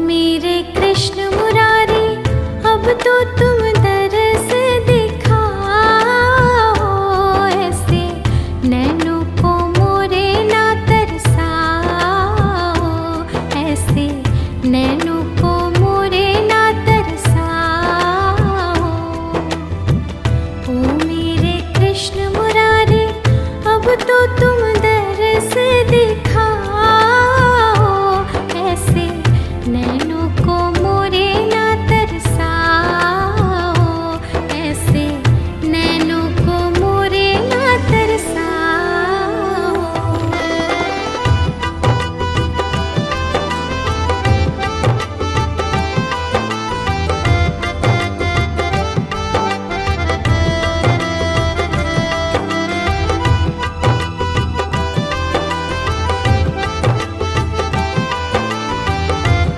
मेरे कृष्ण मुरारी, अब तो तुम दरस दिखाओ। ऐसे नैनों को मोरे ना तरसाओ, ऐसे नैनों को मोरे ना तरसाओ। ओ मेरे कृष्ण मुरारी, अब तो तुम दरस दिखाओ। ऐसे नैनों